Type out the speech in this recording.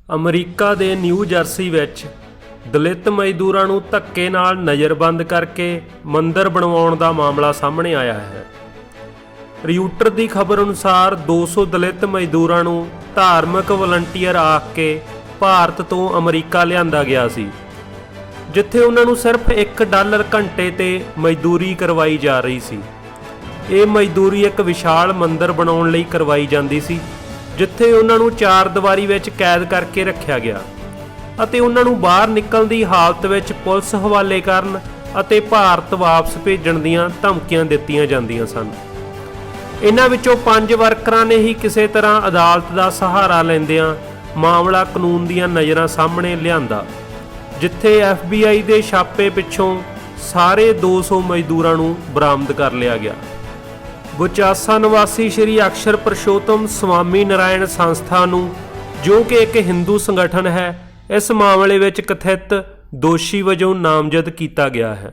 America ਦੇ new jersey ਵਿੱਚ ਦਲਿਤ ਮਜ਼ਦੂਰਾਂ ਨੂੰ ਧੱਕੇ ਨਾਲ ਨਜ਼ਰਬੰਦ ਕਰਕੇ ਮੰਦਰ ਬਣਵਾਉਣ ਦਾ ਮਾਮਲਾ ਸਾਹਮਣੇ ਆਇਆ ਹੈ। ਰਿਊਟਰ ਦੀ ਖਬਰ ਅਨੁਸਾਰ 200 ਦਲਿਤ ਮਜ਼ਦੂਰਾਂ ਨੂੰ ਧਾਰਮਿਕ ਵਲੰਟੀਅਰ ਆਖ ਕੇ ਭਾਰਤ ਤੋਂ ਅਮਰੀਕਾ ਲਿਆਂਦਾ ਗਿਆ ਸੀ, ਜਿੱਥੇ ਉਹਨਾਂ ਨੂੰ ਸਿਰਫ $1 ਘੰਟੇ ਤੇ ਮਜ਼ਦੂਰੀ ਕਰਵਾਈ ਜਾ ਰਹੀ ਸੀ। ਇਹ ਮਜ਼ਦੂਰੀ ਇੱਕ ਵਿਸ਼ਾਲ ਮੰਦਰ ਬਣਾਉਣ ਲਈ ਕਰਵਾਈ ਜਾਂਦੀ ਸੀ, ਜਿੱਥੇ ਉਹਨਾਂ ਨੂੰ ਚਾਰ ਦੀਵਾਰੀ ਵਿੱਚ ਕੈਦ ਕਰਕੇ ਰੱਖਿਆ ਗਿਆ ਅਤੇ ਉਹਨਾਂ ਨੂੰ ਬਾਹਰ ਨਿਕਲਣ ਦੀ ਹਾਲਤ ਵਿੱਚ ਪੁਲਿਸ ਹਵਾਲੇ ਕਰਨ ਅਤੇ ਭਾਰਤ ਵਾਪਸ ਭੇਜਣ ਦੀਆਂ ਧਮਕੀਆਂ ਦਿੱਤੀਆਂ ਜਾਂਦੀਆਂ ਸਨ। ਇਹਨਾਂ ਵਿੱਚੋਂ 5 ਵਰਕਰਾਂ ਨੇ ਹੀ ਕਿਸੇ ਤਰ੍ਹਾਂ ਅਦਾਲਤ ਦਾ ਸਹਾਰਾ ਲੈਂਦਿਆਂ ਮਾਮਲਾ ਕਾਨੂੰਨ ਦੀਆਂ ਨਜ਼ਰਾਂ ਸਾਹਮਣੇ ਲਿਆਂਦਾ, ਜਿੱਥੇ FBI ਦੇ ਛਾਪੇ ਪਿੱਛੋਂ ਸਾਰੇ 200 ਮਜ਼ਦੂਰਾਂ ਨੂੰ ਬਰਾਮਦ ਕਰ ਲਿਆ ਗਿਆ। ਬੁਚਾਸਾ ਨਿਵਾਸੀ ਸ਼੍ਰੀ ਅਕਸ਼ਰ ਪੁਰਸ਼ੋਤਮ ਸਵਾਮੀ ਨਾਰਾਇਣ ਸੰਸਥਾ ਨੂੰ, ਜੋ ਕਿ ਇੱਕ ਹਿੰਦੂ ਸੰਗਠਨ ਹੈ, ਇਸ ਮਾਮਲੇ ਵਿੱਚ ਕਥਿਤ ਦੋਸ਼ੀ ਵਜੋਂ ਨਾਮਜ਼ਦ ਕੀਤਾ ਗਿਆ ਹੈ।